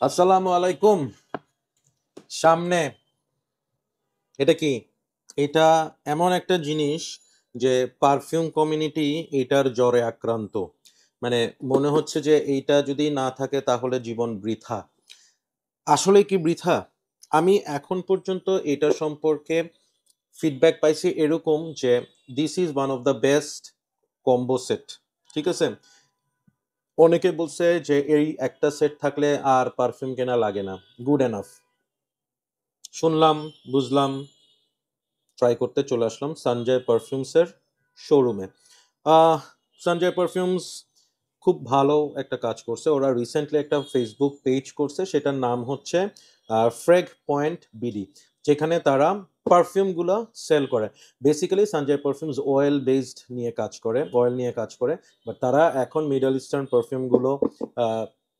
আসসালামু আলাইকুম। সামনে এটা কি? এটা এমন একটা জিনিস যে পারফিউম কমিউনিটি এটার জ্বরে আক্রান্ত। মানে মনে হচ্ছে যে এইটা যদি না থাকে তাহলে জীবন বৃথা। আসলেই কি বৃথা? আমি এখন পর্যন্ত এটা সম্পর্কে ফিডব্যাক পাইছি এরকম যে this is one of the best combo set. ঠিক আছে? অনেকে বলছে যে এই একটা সেট থাকলে আর পারফিউম কেনা লাগে না। Good enough. শুনলাম, বুঝলাম, ট্রাই করতে চলে আসলাম সঞ্জয় পারফিউমসের শোরুমে। সঞ্জয় পারফিউমস খুব ভালো একটা কাজ করছে। ওরা রিসেন্টলি একটা ফেসবুক পেজ করছে, সেটার নাম হচ্ছে ফ্রেগ পয়েন্ট বিডি, যেখানে তারা পারফিউমগুলো সেল করে। Basically Sanjay perfumes oil based নিয়ে কাজ করে, অয়েল নিয়ে কাজ করে, বাট তারা এখন মিডল ইস্টার্ন পারফিউমগুলো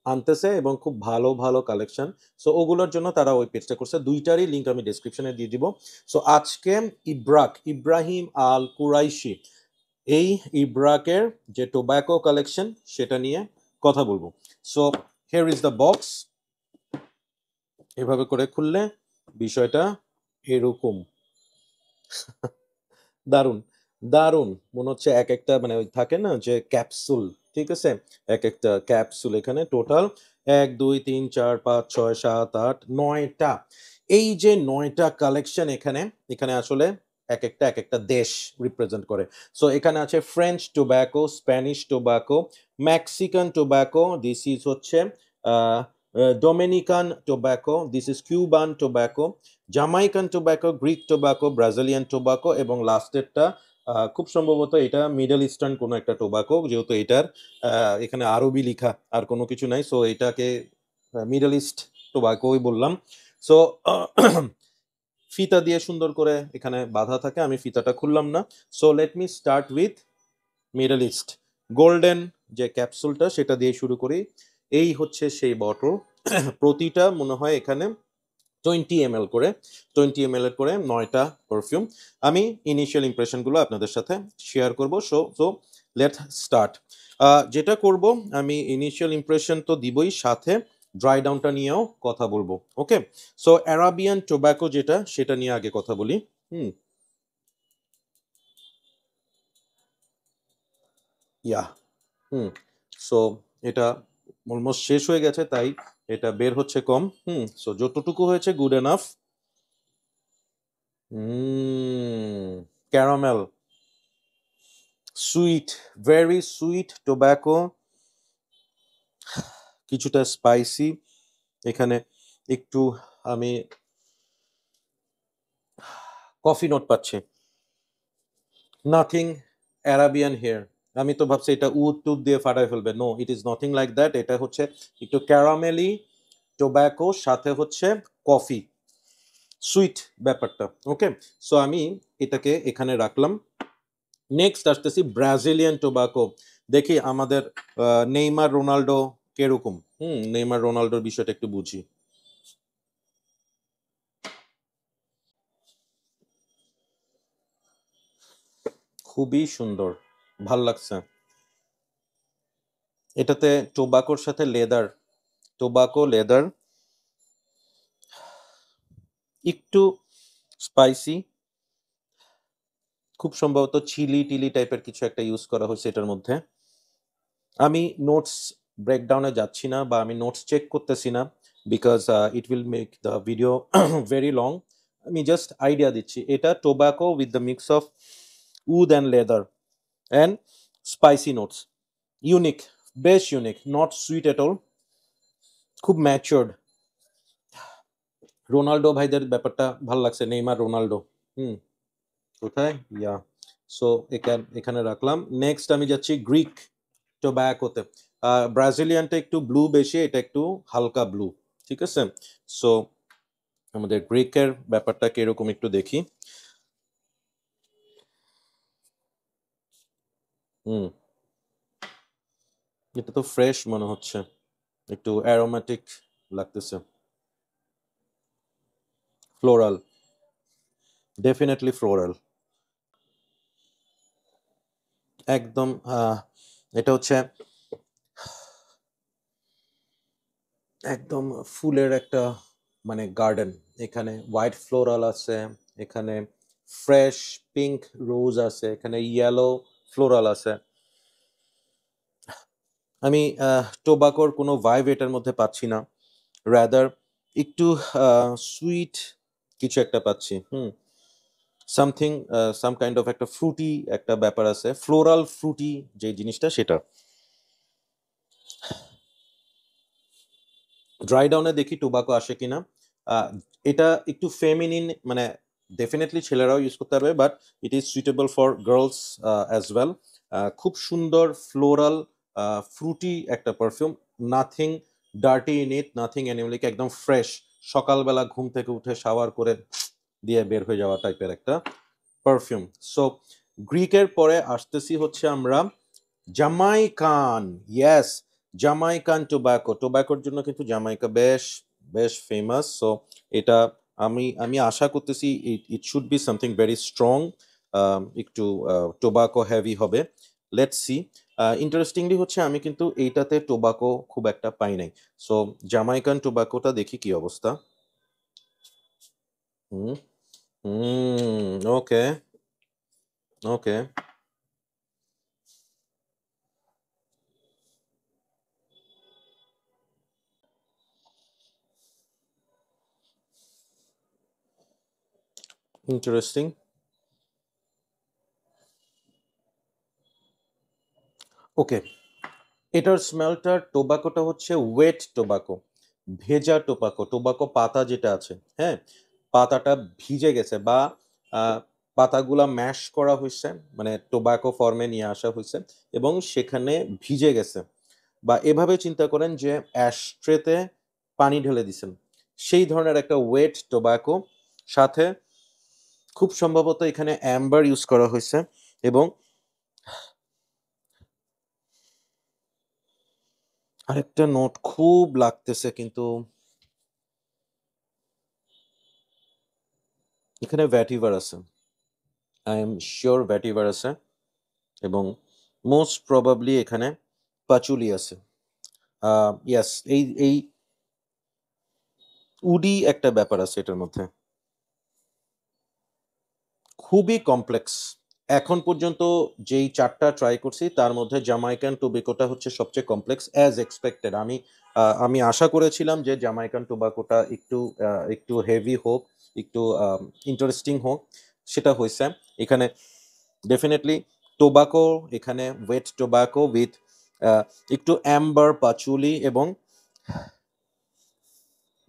আনতেছে এবং খুব ভালো ভালো কালেকশন। সো ওগুলোর জন্য তারা ওই পেজটা করছে। দুইটারই লিঙ্ক আমি ডেসক্রিপশনে দিয়ে দিব। সো আজকে ইব্রাহিম আল কুরাইশি, এই ইব্রাকের যে টোব্যাকো কালেকশন সেটা নিয়ে কথা বলবো। So here is the box. এভাবে করে খুললে বিষয়টা এরকম। দারুণ, দারুণ মনে হচ্ছে এক একটা, মানে ওই থাকে না যে ক্যাপসুল, ঠিক আছে, এক একটা ক্যাপসুল। এখানে টোটাল 1 2 3 4 5 6 7 8 9টা, এই যে 9টা কালেকশন এখানে, এখানে আসলে এক একটা দেশ রিপ্রেজেন্ট করে। সো এখানে আছে French tobacco, Spanish tobacco, Mexican tobacco, this is হচ্ছে Dominican tobacco, this is Cuban tobacco, Jamaican tobacco, Greek tobacco, Brazilian tobacco, এবং লাস্টেরটা খুব সম্ভবত এটা মিডল ইস্টার্ন কোনো একটা টোব্যাকো, যেহেতু এটার এখানে আরবি লিখা, আর কোনো কিছু নাই, সো এটাকে মিডল ইস্ট টোব্যাকোই বললাম। সো ফিতা দিয়ে সুন্দর করে এখানে বাঁধা থাকে, আমি ফিতাটা খুললাম না। So let me start with middle east. Golden যে ক্যাপসুলটা সেটা দিয়ে শুরু করি। এই হচ্ছে সেই বটল। প্রতিটা মনে হয় এখানে 20 ml করে, 20 ml এর করে 9টা পারফিউম। আমি ইনিশিয়াল ইমপ্রেশনগুলো আপনাদের সাথে শেয়ার করব। So let start. যেটা করব, আমি ইনিশিয়াল ইমপ্রেশন তো দিবই, সাথে ড্রাই ডাউনটা নিয়েও কথা বলবো। ওকে, সো অ্যারাবিয়ান টোব্যাকো যেটা, সেটা নিয়ে আগে কথা বলি। হুম, ইয়া, হুম। সো এটা অলমোস্ট শেষ হয়ে গেছে, তাই এটা বের হচ্ছে কম। সো যতটুকু হয়েছে good enough. Caramel, sweet, very sweet tobacco, কিছুটা স্পাইসি। এখানে একটু আমি কফি নোট পাচ্ছি। Nothing Arabian here. আমি তো ভাবছি এটা উড টুড দিয়ে ফাটাই ফেলবে। No, it is nothing like that. এটা হচ্ছে একটু ক্যারামেলি টোব্যাকো, সাথে হচ্ছে কফি, সুইট ব্যাপারটা। ওকে, সো আমি এটাকে এখানে রাখলাম। নেক্সট আসতেছি ব্রাজিলিয়ান টোব্যাকো। দেখি আমাদের নেইমার রোনাল্ডো কিরকম। নেইমার রোনাল্ডোর বিষয়টা একটু বুঝি। খুবই সুন্দর, ভাল লাগছে। এটাতে টোবাকোর সাথে লেদার, টোবাকো লেদার, একটু স্পাইসি, খুব সম্ভবত চিলি টিলি টাইপের কিছু একটা ইউজ করা হয়েছে এটার মধ্যে। আমি নোটস ব্রেকডাউনে যাচ্ছি না, বা আমি নোটস চেক করতেছি না, because it will make the video very long. আমি জাস্ট আইডিয়া দিচ্ছি। এটা tobacco with the mix of wood and leather and spicy notes. Unique, বেশ unique, not sweet at all, খুব ম্যাচিওর্ড। রোনাল্ডো ভাইদের ব্যাপারটা ভাল লাগছে, নেইমার রোনাল্ডো। হুম, কোথায়, ইয়া। সো এখানে রাখলাম। নেক্সট আমি যাচ্ছি গ্রিক টোব্যাকোতে। ব্রাজিলিয়ানটা একটু ব্লু বেশি, এটা একটু হালকা ব্লু। ঠিক আছে, সো আমাদের গ্রিকের ব্যাপারটা কিরকম একটু দেখি। হুম, এটা তো ফ্রেশ মনে হচ্ছে, একটু অ্যারোমেটিক লাগতেছে, ফ্লোরাল, ডেফিনেটলি ফ্লোরাল, একদম। এটা হচ্ছে একদম ফুলের একটা মানে গার্ডেন। এখানে হোয়াইট ফ্লোরাল আছে, এখানে ফ্রেশ পিঙ্ক রোজ আছে, এখানে ইয়েলো ফ্লোরাল আছে। আমি টোবাকোর কোনো ভাইব এটার মধ্যে পাচ্ছি না, রাদার একটু সুইট কিছু একটা পাচ্ছি। সামথিং সাম কাইন্ড অফ একটা ফ্রুটি একটা ব্যাপার আছে, ফ্লোরাল ফ্রুটি যে জিনিসটা সেটা। ড্রাই ডাউনে দেখি টোবাকো আসে কিনা। আহ, এটা একটু ফেমিনিন, মানে ডেফিনেটলি ছেলেরাও ইউজ করতে পারবে, but it is suitable for girls as well. খুব সুন্দর ফ্লোরাল ফ্রুটি একটা perfume, nothing dirty in it, nothing animalic, একদম ফ্রেশ, সকালবেলা ঘুম থেকে উঠে শাওয়ার করে দিয়ে বের হয়ে যাওয়া টাইপের একটা পারফিউম। সো গ্রিকের পরে আসতেছি হচ্ছে আমরা জামাইকান। Yes, Jamaican tobacco. টোব্যাকোর জন্য কিন্তু জামাইকা বেশ বেশ ফেমাস। সো এটা আমি আমি আশা করতেছি it should be something very strong, একটু টোব্যাকো হেভি হবে। Let's see. ইন্টারেস্টিংলি হচ্ছে আমি কিন্তু এইটাতে টোব্যাকো খুব একটা পাই নাই। সো জামাইকান টোব্যাকোটা দেখি কি অবস্থা। হুম হুম, ওকে ওকে। ইন্টারেস্টিং। ওকে, এটার স্মেলটার টোবাকোটা হচ্ছে ওয়েট টোবাকো, ভেজা টোবাকো, টোবাকো পাতা যেটা আছে, হ্যাঁ, পাতাটা ভিজে গেছে, বা পাতাগুলা ম্যাশ করা হয়েছে, মানে টোবাকো ফর্মে নিয়ে আসা হয়েছে এবং সেখানে ভিজে গেছে। বা এভাবে চিন্তা করেন যে অ্যাশট্রেতে পানি ঢেলে দিছেন, সেই ধরনের একটা ওয়েট টোবাকো। সাথে খুব সম্ভবত এখানে অ্যাম্বার ইউজ করা হয়েছে এবং আরেকটা নোট খুব লাগতেছে, কিন্তু এখানে ভ্যাটিভার আছে, আই এম শিওর ভ্যাটিভার আছে, এবং মোস্ট প্রবাবলি এখানে পাচুলি আছে। ইয়াস, এই এই উডি একটা ব্যাপার আছে এটার মধ্যে, খুবই কমপ্লেক্স। এখন পর্যন্ত যেই চারটা ট্রাই করছি তার মধ্যে জামাইকান টোবাকোটা হচ্ছে সবচেয়ে কমপ্লেক্স অ্যাজ এক্সপেক্টেড। আমি আশা করেছিলাম যে জামাইকান টোবাকোটা একটু একটু হেভি হোক, একটু ইন্টারেস্টিং হোক, সেটা হয়েছে। এখানে ডেফিনেটলি টোবাকো, এখানে ওয়েট টোবাকো উইথ একটু অ্যাম্বার পাচুলি এবং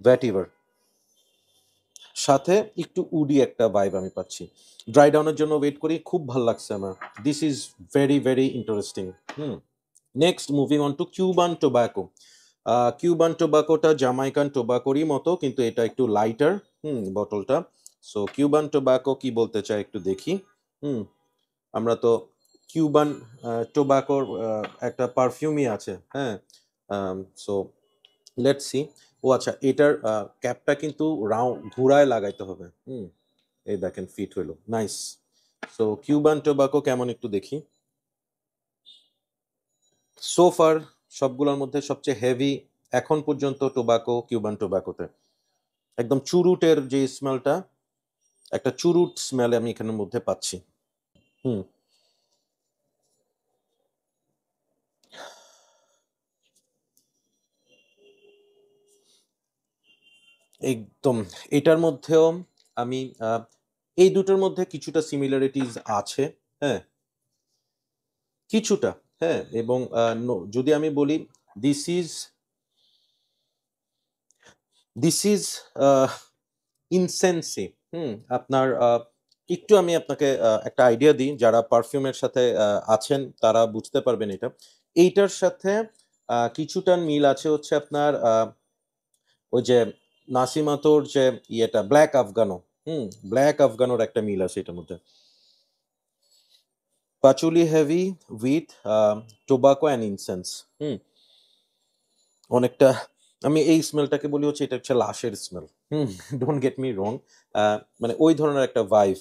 ভ্যাটিভার, সাথে একটু উডি একটা ভাইব আমি পাচ্ছি। ড্রাই ডাউনের জন্য ওয়েট করি, খুব ভালো লাগছে আমার। This is very very interesting. Hmm next moving on to Cuban tobacco. Cuban টোবাকোটা জামাইকান টোবাকোরই মতো, কিন্তু এটা একটু লাইটার বটলটা। সো কিউবান টোবাকো কি বলতে চাই একটু দেখি। হুম আমরা তো কিউবান টোবাকোর একটা পারফিউমই আছে, হ্যাঁ। So let's see. ও আচ্ছা, এটার ক্যাপটা কিন্তু রাউন্ড ঘুরায় লাগাইতে হবে। এই দেখেন ফিট হইলো, নাইস। সো কিউবান টোবাকো কেমন একটু দেখি। সোফার সবগুলোর মধ্যে সবচেয়ে হেভি এখন পর্যন্ত টোবাকো কিউবান টোবাকোতে, একদম চুরুটের যে স্মেলটা, একটা চুরুট স্মেল আমি এখানের মধ্যে পাচ্ছি। হুম একদম। এটার মধ্যেও আমি এই দুটোর মধ্যে কিছুটা সিমিলারিটিস আছে, হ্যাঁ, কিছুটা, হ্যাঁ। এবং যদি আমি বলি দিস ইজ দিস ইজ ইনসেন্সি। আপনার একটু আমি আপনাকে একটা আইডিয়া দিই, যারা পারফিউমের সাথে আছেন তারা বুঝতে পারবেন এটা। এইটার সাথে কিছুটা মিল আছে হচ্ছে আপনার ওই যে নাসিমাতোর যে ইয়েটা ব্ল্যাক আফগানো। ব্ল্যাক আফগানোর একটা মিল আছে এটার মধ্যে। Patchouli heavy with tobacco and incense. Hmm অনেকটা, আমি এই স্মেলটাকে বলি হচ্ছে এটা হচ্ছে লাশের smell. Don't get me wrong, মানে ওই ধরনের একটা ভাইব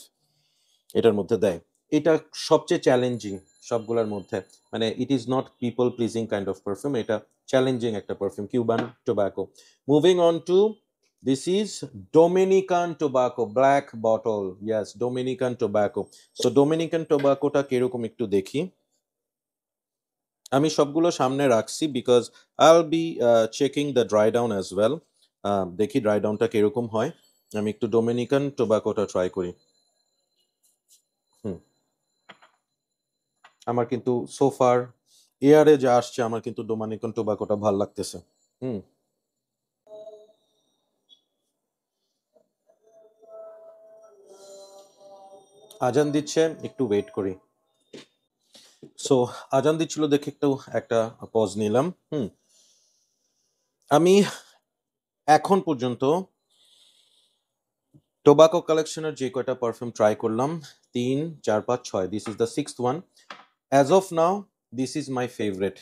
এটার মধ্যে দেয়। এটা সবচেয়ে চ্যালেঞ্জিং সবগুলোর মধ্যে, মানে it is not people pleasing kind of perfume, এটা চ্যালেঞ্জিং একটা perfume, Cuban tobacco. Moving on to this is Dominican tobacco, black bottle. Yes, Dominican tobacco. So Dominican টোব্যাকোটা কিরকম একটু দেখি। আমি সবগুলো সামনে রাখছি because I'll be checking the dry down as well. দেখি ড্রাই ডাউনটা কিরকম হয়। আমি একটু ডোমিনিকান টোব্যাকোটা ট্রাই করি। আমার কিন্তু সোফার এয়ারে যা আসছে, আমার কিন্তু ডোমিনিকান টোব্যাকোটা ভাল লাগতেছে। আজান দিচ্ছে, একটু ওয়েট করি। সো আজান দিচ্ছিল দেখে একটু একটা পজ নিলাম। আমি এখন পর্যন্ত টোব্যাকো কালেকশনের যে কয়টা পারফিউম ট্রাই করলাম, 3, 4, 5, 6, this is the 6th one. As of now this is my favourite.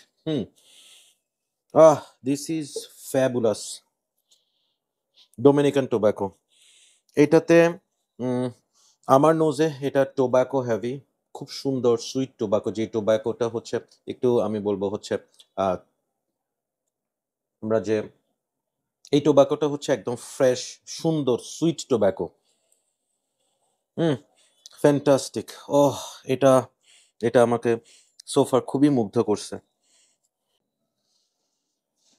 This is fabulous Dominican tobacco. এটাতে আমার নোজে এটা টোব্যাকো হেভি, খুব সুন্দর সুইট টোব্যাকো। যে টোব্যাকোটা হচ্ছে একটু, আমি বলবো হচ্ছে আমরা যে এই টোব্যাকোটা হচ্ছে একদম ফ্রেশ, সুন্দর সুইট টোব্যাকো। ফ্যান্টাস্টিক। এটা এটা আমাকে সোফার খুবই মুগ্ধ করছে।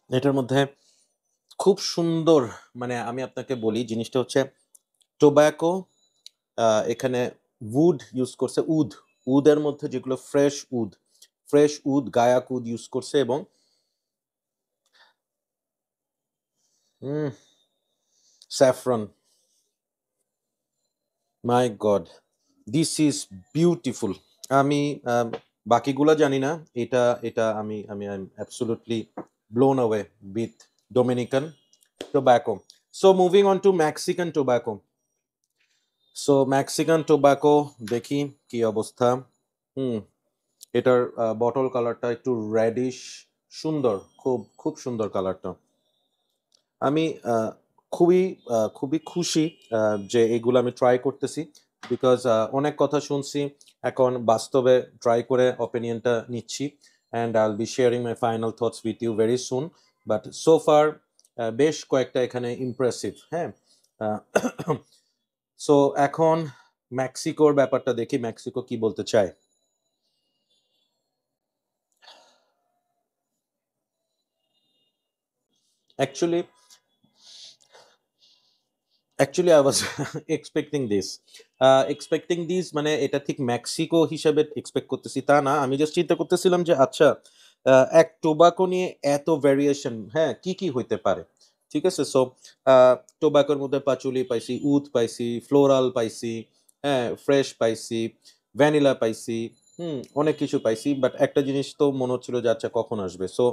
এটার মধ্যে খুব সুন্দর, মানে আমি আপনাকে বলি জিনিসটা হচ্ছে টোব্যাকো এখানে উড ইউজ করছে, উদের মধ্যে যেগুলো fresh wood, guaiac wood use করছে। এবং saffron, my god, this is beautiful. আমি বাকিগুলা জানি না, এটা এটা আমি আমি I am absolutely blown away with Dominican tobacco. So moving on to Mexican tobacco. So Mexican tobacco দেখি কি অবস্থা। এটার বটল কালারটা একটু রেডিশ, সুন্দর, খুব খুব সুন্দর কালারটা। আমি খুবই খুবই খুশি যে এগুলো আমি ট্রাই করতেছি, বিকজ অনেক কথা শুনছি, এখন বাস্তবে ট্রাই করে অপিনিয়নটা নিচ্ছি। And I will be sharing my final thoughts with you very soon. But so far বেশ কয়েকটা এখানে ইমপ্রেসিভ। হ্যাঁ, সো এখন মেক্সিকোর ব্যাপারটা দেখি, মেক্সিকো কি বলতে চায়। Actually actually I was expecting this, মানে এটা ঠিক মেক্সিকো হিসাবে এক্সপেক্ট করতেছি তা না। আমি জাস্ট চিন্তা করতেছিলাম যে আচ্ছা, এক টোবাকো নিয়ে এত ভ্যারিয়েশন, হ্যাঁ, কি কি হইতে পারে। ঠিক আছে, সো টোবাকোর মধ্যে পাচুলি পাইছি, উদ পাইছি, ফ্লোরাল পাইছি, হ্যাঁ, ফ্রেশ পাইছি, ভ্যানিলা পাইছি, অনেক কিছু পাইছি। বাট একটা জিনিস তো মনে হচ্ছিল যে আচ্ছা কখন আসবে। So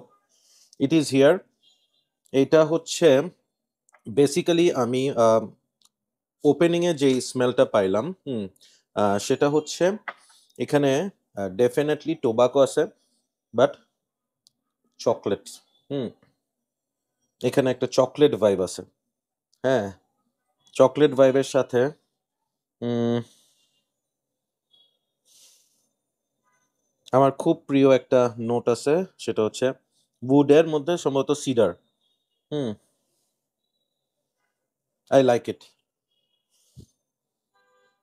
it is here. এটা হচ্ছে বেসিক্যালি আমি ওপেনিংয়ে যেই স্মেলটা পাইলাম, সেটা হচ্ছে এখানে ডেফিনেটলি টোবাকো আছে, বাট চকলেট। এখানে একটা চকলেট ভাইব আছে। হ্যাঁ, চকলেট ভাইবের সাথে আমার খুব প্রিয় একটা নোট আছে, সেটা হচ্ছে উডের মধ্যে সম্ভবত সিডার। আই লাইক ইট,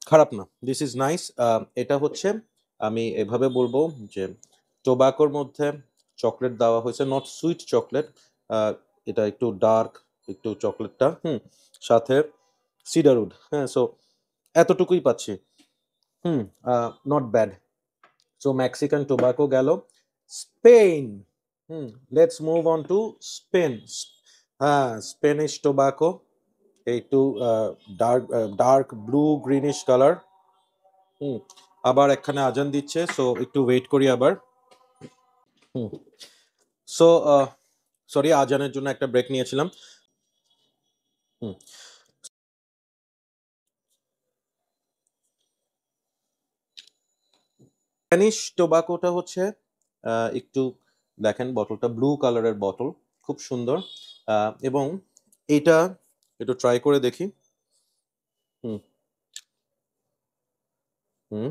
খারাপ না, দিস ইজ নাইস। এটা হচ্ছে, আমি এভাবে বলবো যে টোবাকোর মধ্যে চকলেট দেওয়া হয়েছে, নট সুইট চকলেট, এটা একটু ডার্ক, একটু চকলেটটা, সাথে সিডারউড। হ্যাঁ, সো এতটুকুই পাচ্ছি। Not bad. So Mexican tobacco গেল। Spain, let's move on to Spain. হ্যাঁ, স্পেনিশ টোবাকো, একটু dark dark blue greenish colour. আবার এখানে আজান দিচ্ছে, সো একটু ওয়েট করি আবার। সো সরি, আজানের জন্য একটা ব্রেক নিয়েছিলাম। স্প্যানিশ টোবাকোটা হচ্ছে একটু দেখেন, বটলটা ব্লু কালারের বটল, খুব সুন্দর। এবং এটা একটু ট্রাই করে দেখি। হুম হুম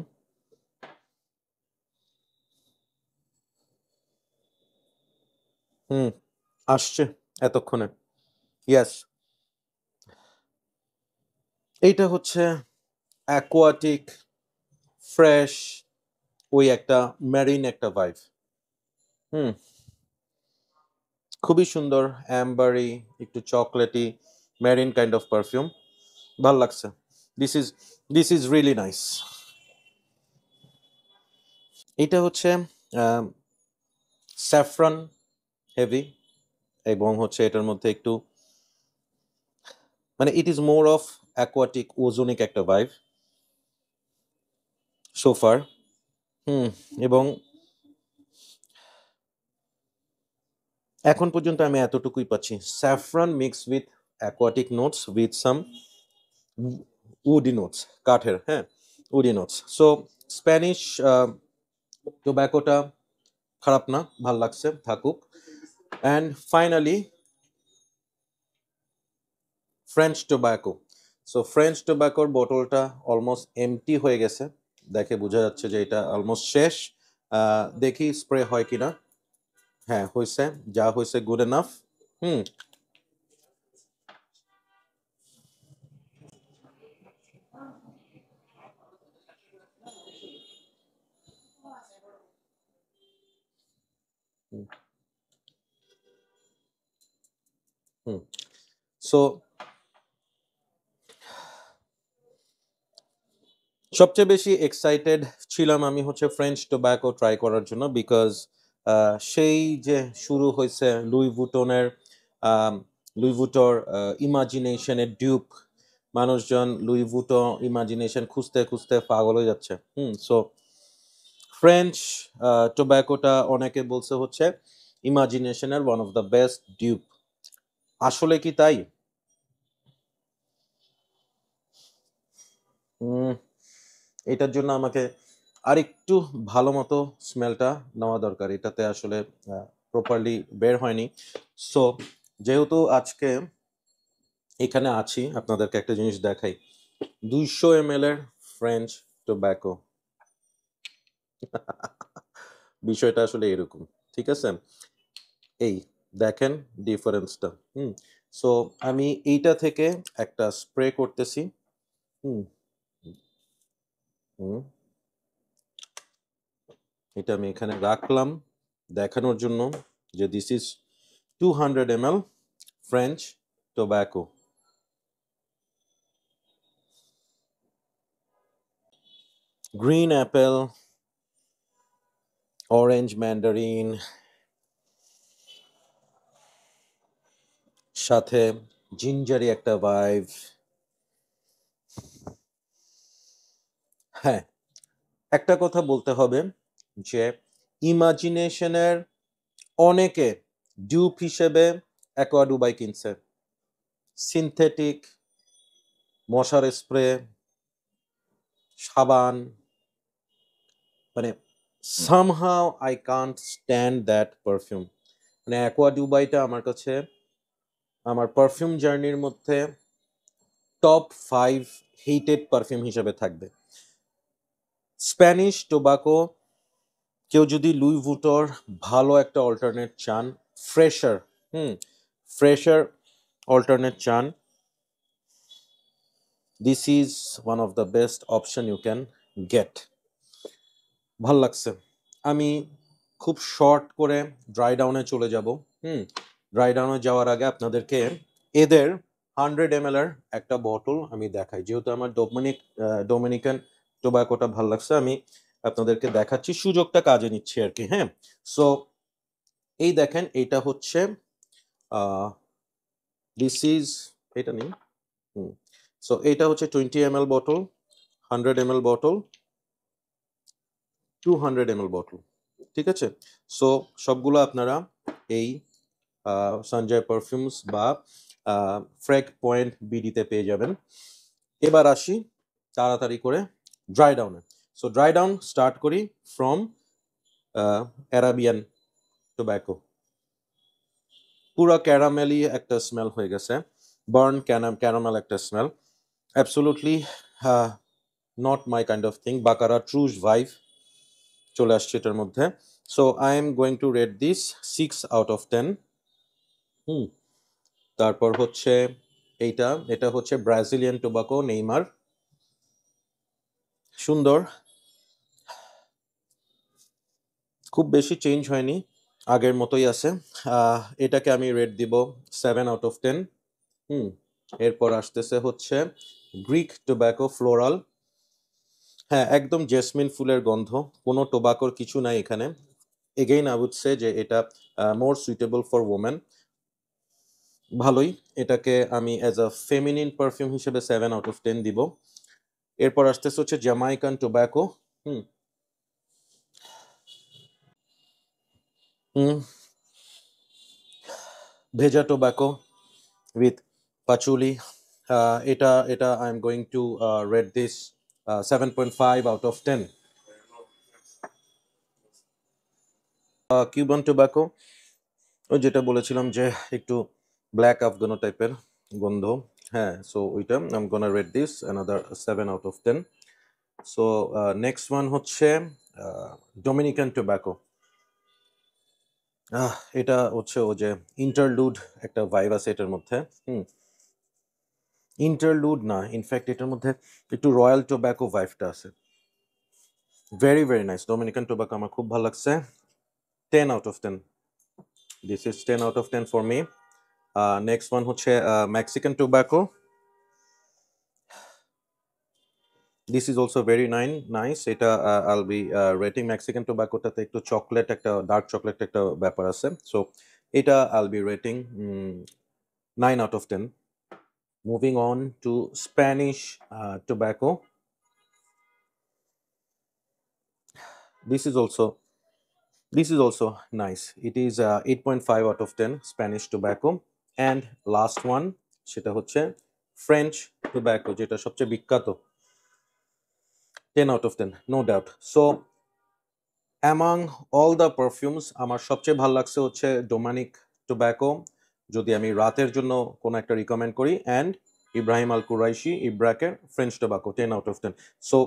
হুম আসছে এতক্ষণে। ইয়েস, এইটা হচ্ছে অ্যাকোয়াটিক, ফ্রেশ, ওই একটা মেরিন একটা ভাইব। হুম, খুবই সুন্দর, অ্যাম্বারি, একটু chocolatey, marine kind of perfume. ভাল লাগছে। This is really nice. এটা হচ্ছে স্যাফরান হেভি, এবং হচ্ছে এটার মধ্যে একটু মানে it is more of aquatic ozonic একটা ভাইব সোফার। হুম, এবং এখন পর্যন্ত আমি এতটুকুই পাচ্ছি, saffron mix with aquatic notes with some woody notes, কাঠের, হ্যাঁ, উডি নোটস। সো স্প্যানিশ টোব্যাকোটা খারাপ না, ভাল লাগছে, থাকুক। And finally French tobacco. So French টোব্যাকোর বোতলটা অলমোস্ট এমটি হয়ে গেছে, দেখে বোঝা যাচ্ছে যে এটা অলমোস্ট শেষ। দেখি স্প্রে হয় কিনা। হ্যাঁ, হয়েছে, যা হয়েছে গুড এনাফ। হুম, হুম, হুম। সো সবচেয়ে বেশি এক্সাইটেড ছিলাম আমি হচ্ছে ফ্রেঞ্চ টোব্যাকো ট্রাই করার জন্য, বিকজ সেই যে শুরু হয়েছে লুই ভুটনের, লুই ভুটোর ইমাজিনেশনের ডিউপ, মানুষজন লুই ভুটো ইমাজিনেশন খুঁজতে খুঁজতে পাগল হয়ে যাচ্ছে। সো ফ্রেঞ্চ টোব্যাকোটা অনেকে বলছে হচ্ছে ইমাজিনেশনের one of the best dupe. আসলে কি তাই? উম, এটার জন্য আমাকে আরেকটু ভালো মতো স্মেলটা নেওয়া দরকার, এটাতে আসলে প্রপারলি বের হয়নি। সো যেহেতু আজকে এখানে আছি, আপনাদেরকে একটা জিনিস দেখাই। 200 ml এর ফ্রেঞ্চ টোব্যাকো। বিষয়টা আসলে এরকম, ঠিক আছে? এই দেখেন ডিফারেন্সটা। সো আমি এইটা থেকে একটা স্প্রে করতেছি। হুম, হুম, এটা আমি এখানে রাখলাম দেখানোর জন্য যে this is 200 ml French tobacco. Green Apple, orange Mandarin, সাথে জিঞ্জারি একটা ভাইব। হ্যাঁ, একটা কথা বলতে হবে যে ইমাজিনেশনের অনেকে ডিউপ হিসেবে অ্যাকোয়া ডুবাই কিনছে। সিনথেটিক মশার স্প্রে, সাবান, মানে somehow I can't stand that perfume. মানে অ্যাকোয়া ডুবাইটা আমার কাছে আমার পারফিউম জার্নির মধ্যে টপ 5 হেটেড পারফিউম হিসেবে থাকবে। স্প্যানিশ টোবাকো, কেউ যদি লুই ভুটোর ভালো একটা অল্টারনেট চান, ফ্রেশার, হুম ফ্রেশার অল্টারনেট চান, this is one of the best option you can get. ভাল লাগছে। আমি খুব শর্ট করে ড্রাই ডাউনে চলে যাব। ড্রাই ডাউনে যাওয়ার আগে আপনাদেরকে এদের 100 ml এর একটা বোতল আমি দেখাই, যেহেতু আমার ডোমিনিকান টোব্যাকোটা ভাল লাগছে, আমি আপনাদেরকে দেখাচ্ছি, সুযোগটা কাজে নিচ্ছি আর কি। হ্যাঁ, সো এই দেখেন, এটা হচ্ছে দিস ইজ, এটা নেই। সো এটা হচ্ছে 20 ml বোতল, 100 ml বোতল, 200 ml বোতল, ঠিক আছে? সো সবগুলো আপনারা এই সঞ্জয় পারফিউমস বা ফ্রেগ পয়েন্ট বিডিতে পেয়ে যাবেন। এবার আসি তাড়াতাড়ি করে ড্রাই ডাউনে। সো ড্রাই ডাউন স্টার্ট করি ফ্রম অ্যারাবিয়ান টোব্যাকো। পুরো ক্যারামেলি একটা স্মেল হয়ে গেছে, বার্ন ক্যারামেল একটা smell, absolutely not my kind of thing. Baccarat Rouge vibe চলে আসছে এটার মধ্যে। So I am going to rate this 6 out of 10। তারপর হচ্ছে এটা হচ্ছে ব্রাজিলিয়ান টোবাকো নেইমার, সুন্দর, খুব বেশি চেঞ্জ হয়নি, আগের মতোই আছে। এটাকে আমি রেট দিব 7/10। এরপর আসতেছে হচ্ছে গ্রিক টোব্যাকো ফ্লোরাল। হ্যাঁ, একদম জেসমিন ফুলের গন্ধ, কোনো টোবাকোর কিছু নাই এখানে। এগেইন আই উড সে যে এটা মোর সুইটেবল ফর ওমেন, ভালোই। এটাকে আমি অ্যাজ আ ফেমিনিন পারফিউম হিসেবে 7/10 দিব। এরপর আসতেছে হচ্ছে জামাইকান টোব্যাকো। ভেজা টোব্যাকো উইথ পাচুলি। এটা I am going to rate this 7.5/10। Cuban tobacco, ওই যেটা বলেছিলাম যে একটু ব্ল্যাক আফগানো টাইপের গন্ধ। হ্যাঁ, সো ওইটা I am gonna rate this another 7/10। So next one হচ্ছে ডোমিনিকান টোব্যাকো। এটা হচ্ছে ও যে ইন্টারলুড একটা ভাইব আছে এটার মধ্যে। ইন্টারলুড না, ইনফ্যাক্ট এটার মধ্যে একটু রয়্যাল টোব্যাকো ভাইবটা আছে। Very very nice, Dominican tobacco আমার খুব ভালো লাগছে। 10/10, this is 10/10 for me. Next one হচ্ছে Mexican tobacco. This is also very nice. এটা আইল বি রেটিং মেক্সিকান টোব্যাকোটাতে একটু চকলেট, একটা ডার্ক চকলেট একটা ব্যাপার আছে, সো এটা I'll be rating 9/10। Moving on to Spanish tobacco. This is also nice. It is 8.5/10 Spanish tobacco. And last one, সেটা হচ্ছে French tobacco, যেটা সবচেয়ে বিখ্যাত, 10/10, no doubt. So among all the perfumes আমার সবচেয়ে ভালো লাগছে হচ্ছে ডোমিনিক টোব্যাকো, যদি আমি রাতের জন্য কোনো একটা রিকমেন্ড করি, অ্যান্ড ইব্রাহিম আল কুরাইশি ইব্রাকের ফ্রেঞ্চ টোব্যাকো 10/10। সো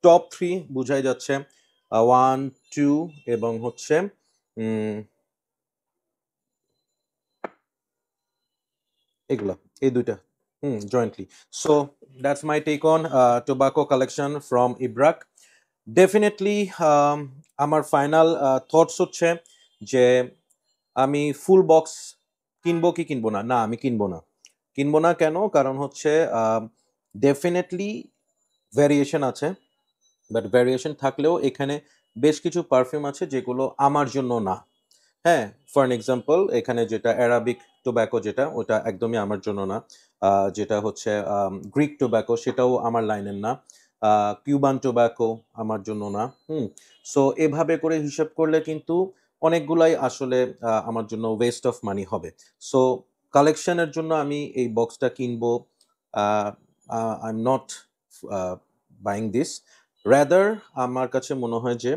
টপ 3 বুঝাই যাচ্ছে, 1, 2 এবং হচ্ছে এগুলা, এই দুইটা jointly. So that's my take on tobacco collection from Ibraq. Definitely আমার ফাইনাল থটস হচ্ছে যে আমি ফুল বক্স কিনবো কি কিনবো না। না, আমি কিনবো না। কিনবো না কেন? কারণ হচ্ছে ডেফিনেটলি ভ্যারিয়েশন আছে, বাট ভ্যারিয়েশন থাকলেও এখানে বেশ কিছু পারফিউম আছে যেগুলো আমার জন্য না। হ্যাঁ, ফর অ্যান এক্সাম্পল এখানে যেটা অ্যারাবিক টোব্যাকো, যেটা ওটা একদমই আমার জন্য না। যেটা হচ্ছে গ্রিক টোব্যাকো, সেটাও আমার লাইনের না। কিউবান টোব্যাকো আমার জন্য না। সো এভাবে করে হিসাব করলে কিন্তু অনেকগুলাই আসলে আমার জন্য ওয়েস্ট অফ মানি হবে। সো কালেকশনের জন্য আমি এই বক্সটা কিনবো, I am not buying this. Rather আমার কাছে মনে হয় যে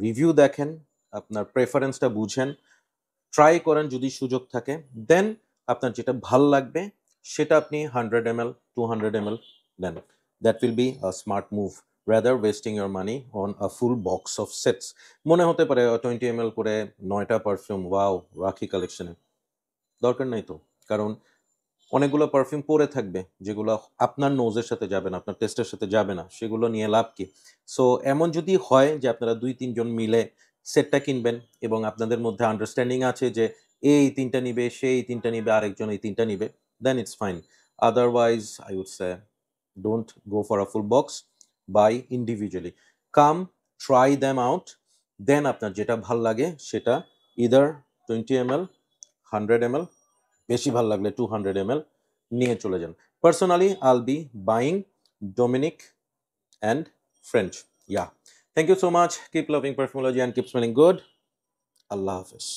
রিভিউ দেখেন, আপনার প্রেফারেন্সটা বুঝেন, ট্রাই করেন যদি সুযোগ থাকে, দেন আপনার যেটা ভাল লাগবে সেটা আপনি 100 ml 200 ml দেন। That will be a smart move, rather wasting your money on a full box of sets. মনে হতে পারে 20 ml করে 9টা পারফিউম, ওয়াও, রাখি কালেকশনে। দরকার নাই তো, কারণ অনেকগুলো পারফিউম পরে থাকবে যেগুলো আপনার নোজের সাথে যাবে না, আপনার টেস্টের সাথে যাবে না, সেগুলো নিয়ে লাভ কি? সো এমন যদি হয় যে আপনারা 2-3 জন মিলে সেটটা কিনবেন এবং আপনাদের মধ্যে আন্ডারস্ট্যান্ডিং আছে যে এই 3টা নিবে, সে এই 3টা নিবে, আরেকজন এই 3টা নিবে, then it's fine. Otherwise I would say don't go for a full box, buy individually. Come, try them out, then আপনার যেটা ভাল লাগে সেটা ইদার 20 ml 100 ml, বেশি ভাল লাগলে 200 ml নিয়ে চলে যান। Personally I'll be buying Dominique and French. Yeah, thank you so much. Keep loving Perfumology and keep smelling good. আল্লাহ হাফেজ।